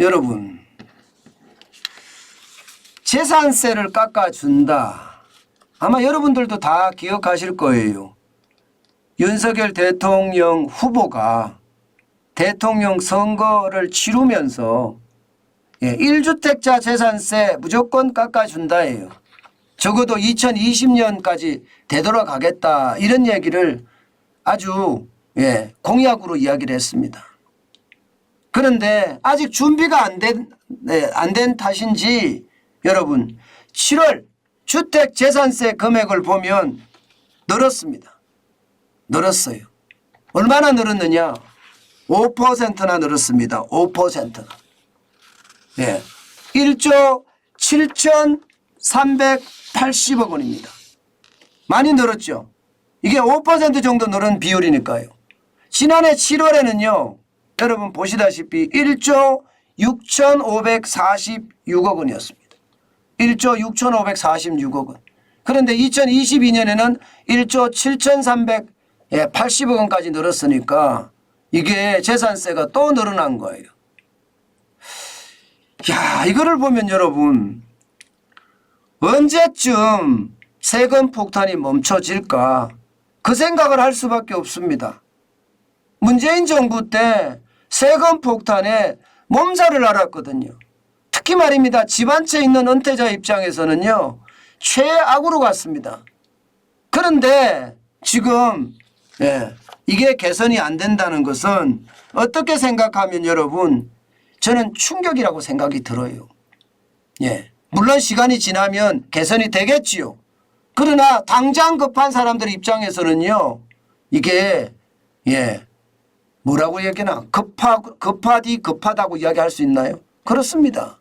여러분, 재산세를 깎아준다. 아마 여러분들도 다 기억하실 거예요. 윤석열 대통령 후보가 대통령 선거를 치르면서 1주택자 재산세 무조건 깎아준다예요. 적어도 2020년까지 되돌아가겠다 이런 얘기를 아주 공약으로 이야기를 했습니다. 그런데 아직 준비가 안 된 탓인지 여러분 7월 주택 재산세 금액을 보면 늘었습니다. 늘었어요. 얼마나 늘었느냐? 5%나 늘었습니다. 5%나. 1조 7,380억 원입니다. 많이 늘었죠. 이게 5% 정도 늘은 비율이니까요. 지난해 7월에는요. 여러분 보시다시피 1조 6,546억 원이었습니다. 1조 6,546억 원. 그런데 2022년에는 1조 7,380억 원까지 늘었으니까 이게 재산세가 또 늘어난 거예요. 야, 이거를 보면 여러분 언제쯤 세금 폭탄이 멈춰질까 그 생각을 할 수밖에 없습니다. 문재인 정부 때 세금 폭탄에 몸살을 앓았거든요. 특히 말입니다. 집 한 채 있는 은퇴자 입장에서는요. 최악으로 갔습니다. 그런데 지금 이게 개선이 안 된다는 것은 어떻게 생각하면 여러분 저는 충격이라고 생각이 들어요. 물론 시간이 지나면 개선이 되겠지요. 그러나 당장 급한 사람들 입장에서는요. 이게 뭐라고 얘기나 급하다고 이야기할 수 있나요? 그렇습니다.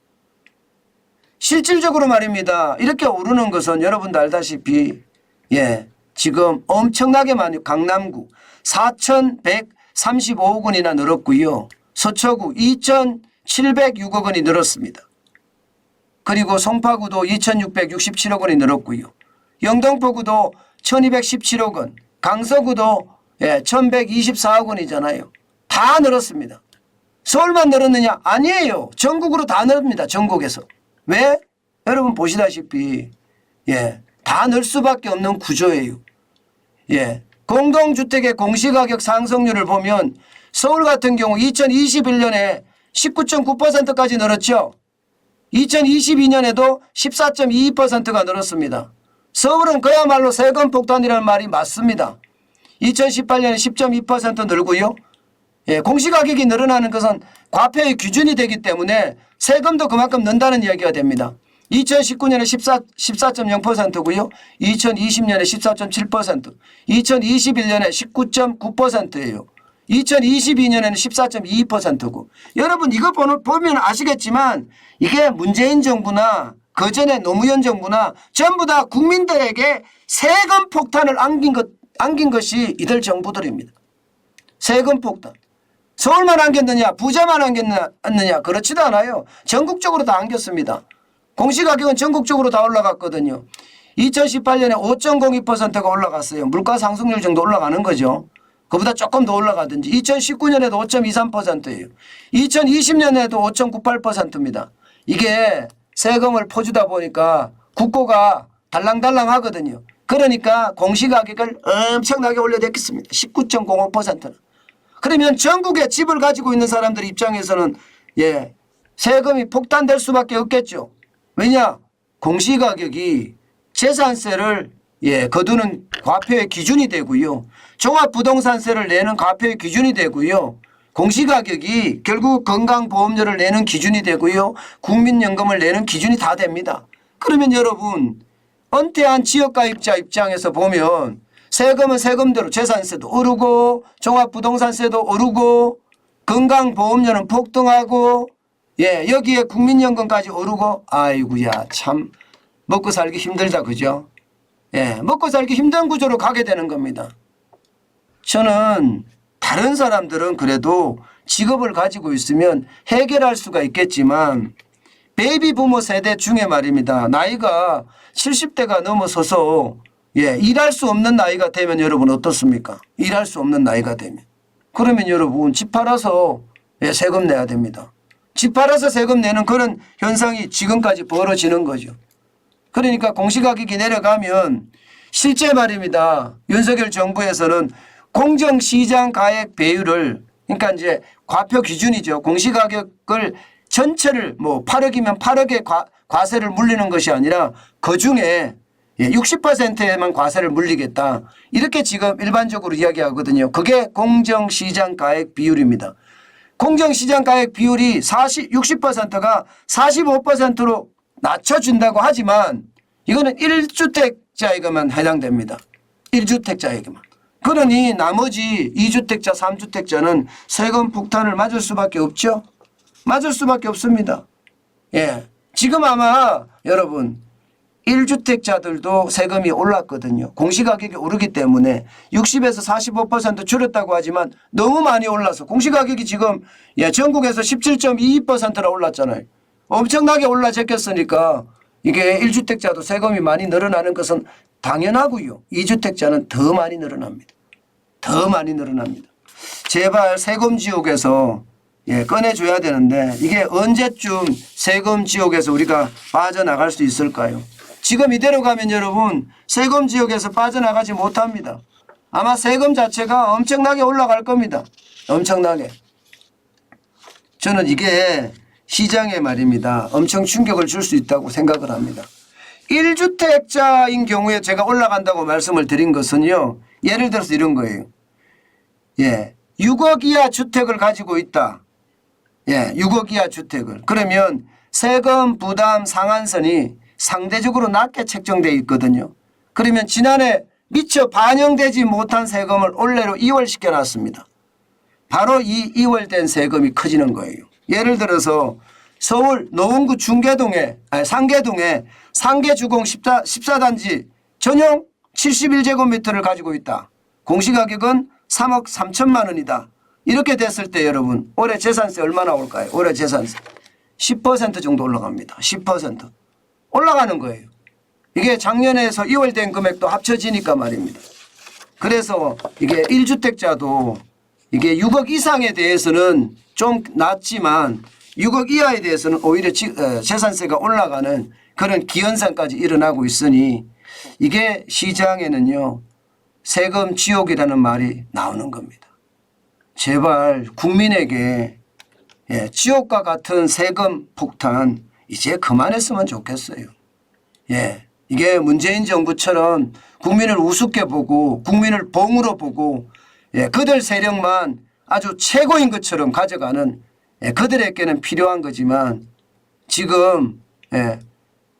실질적으로 말입니다. 이렇게 오르는 것은 여러분도 알다시피 지금 엄청나게 많이 강남구 4,135억 원이나 늘었고요. 서초구 2,706억 원이 늘었습니다. 그리고 송파구도 2,667억 원이 늘었고요. 영등포구도 1,217억 원, 강서구도 1,124억 원이잖아요. 다 늘었습니다. 서울만 늘었느냐? 아니에요. 전국으로 다 늘었습니다. 전국에서. 왜? 여러분 보시다시피 다 늘 수밖에 없는 구조예요. 공동주택의 공시가격 상승률을 보면 서울 같은 경우 2021년에 19.9%까지 늘었죠. 2022년에도 14.22%가 늘었습니다. 서울은 그야말로 세금 폭탄이라는 말이 맞습니다. 2018년에 10.2% 늘고요. 공시가격이 늘어나는 것은 과표의 기준이 되기 때문에 세금도 그만큼 는다는 이야기가 됩니다. 2019년에 14.0%고요. 2020년에 14.7%, 2021년에 19.9%예요. 2022년에는 14.22%고 여러분 이거 보면 아시겠지만 이게 문재인 정부나 그전에 노무현 정부나 전부 다 국민들에게 세금 폭탄을 안긴 것이 이들 정부들입니다. 세금 폭탄. 서울만 안겼느냐 부자만 안겼느냐 그렇지도 않아요. 전국적으로 다 안겼습니다. 공시가격은 전국적으로 다 올라갔거든요. 2018년에 5.02%가 올라갔어요. 물가 상승률 정도 올라가는 거죠. 그보다 조금 더 올라가든지 2019년에도 5.23%예요. 2020년에도 5.98%입니다. 이게 세금을 퍼주다 보니까 국고가 달랑달랑하거든요. 그러니까 공시가격을 엄청나게 올려댔겠습니다. 19.05%는. 그러면 전국에 집을 가지고 있는 사람들 입장에서는 세금이 폭탄될 수밖에 없겠죠. 왜냐? 공시가격이 재산세를 거두는 과표의 기준이 되고요. 종합부동산세를 내는 과표의 기준이 되고요. 공시가격이 결국 건강보험료를 내는 기준이 되고요. 국민연금을 내는 기준이 다 됩니다. 그러면 여러분 은퇴한 지역가입자 입장에서 보면 세금은 세금대로 재산세도 오르고 종합부동산세도 오르고 건강보험료는 폭등하고 여기에 국민연금까지 오르고 아이고야 참 먹고 살기 힘들다 그죠? 먹고 살기 힘든 구조로 가게 되는 겁니다. 저는 다른 사람들은 그래도 직업을 가지고 있으면 해결할 수가 있겠지만 베이비 부모 세대 중에 말입니다. 나이가 70대가 넘어서서 일할 수 없는 나이가 되면 여러분 어떻습니까? 일할 수 없는 나이가 되면. 그러면 여러분 집 팔아서 세금 내야 됩니다. 집 팔아서 세금 내는 그런 현상이 지금까지 벌어지는 거죠. 그러니까 공시가격이 내려가면 실제 말입니다. 윤석열 정부에서는 공정시장 가액 배율을 그러니까 이제 과표 기준이죠. 공시가격을 전체를 뭐 8억이면 8억의 과세를 물리는 것이 아니라 그중에 60%에만 과세를 물리겠다. 이렇게 지금 일반적으로 이야기하거든요. 그게 공정시장 가액 비율입니다. 공정시장 가액 비율이 60%가 45%로 낮춰준다고 하지만 이거는 1주택자에게만 해당됩니다. 1주택자에게만. 그러니 나머지 2주택자, 3주택자는 세금 폭탄을 맞을 수밖에 없죠. 맞을 수밖에 없습니다. 예. 지금 아마 여러분 1주택자들도 세금이 올랐거든요. 공시가격이 오르기 때문에 60에서 45% 줄였다고 하지만 너무 많이 올라서 공시가격이 지금 전국에서 17.22%나 올랐잖아요. 엄청나게 올라 제꼈으니까 이게 1주택자도 세금이 많이 늘어나는 것은 당연하고요. 2주택자는 더 많이 늘어납니다. 더 많이 늘어납니다. 제발 세금 지옥에서 꺼내줘야 되는데 이게 언제쯤 세금 지옥에서 우리가 빠져나갈 수 있을까요? 지금 이대로 가면 여러분 세금 지역에서 빠져나가지 못합니다. 아마 세금 자체가 엄청나게 올라갈 겁니다. 엄청나게. 저는 이게 시장에 말입니다. 엄청 충격을 줄 수 있다고 생각을 합니다. 1주택자인 경우에 제가 올라간다고 말씀을 드린 것은요. 예를 들어서 이런 거예요. 6억 이하 주택을 가지고 있다. 6억 이하 주택을. 그러면 세금 부담 상한선이 상대적으로 낮게 책정되어 있거든요. 그러면 지난해 미처 반영되지 못한 세금을 올해로 이월시켜 놨습니다. 바로 이 이월된 세금이 커지는 거예요. 예를 들어서 서울 노원구 상계동에 상계주공 14단지 전용 71제곱미터를 가지고 있다. 공시가격은 3억 3천만 원이다. 이렇게 됐을 때 여러분 올해 재산세 얼마나 올까요? 올해 재산세 10% 정도 올라갑니다. 10%. 올라가는 거예요. 이게 작년에서 2월 된 금액도 합쳐지니까 말입니다. 그래서 이게 1주택자도 이게 6억 이상에 대해서는 좀 낮지만 6억 이하에 대해서는 오히려 재산세가 올라가는 그런 기현상까지 일어나고 있으니 이게 시장에는요 세금 지옥이라는 말이 나오는 겁니다. 제발 국민에게 지옥과 같은 세금 폭탄 이제 그만했으면 좋겠어요. 이게 문재인 정부처럼 국민을 우습게 보고 국민을 봉으로 보고 그들 세력만 아주 최고인 것처럼 가져가는 그들에게는 필요한 거지만 지금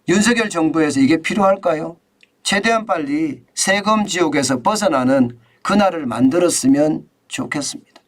윤석열 정부에서 이게 필요할까요? 최대한 빨리 세금 지옥에서 벗어나는 그날을 만들었으면 좋겠습니다.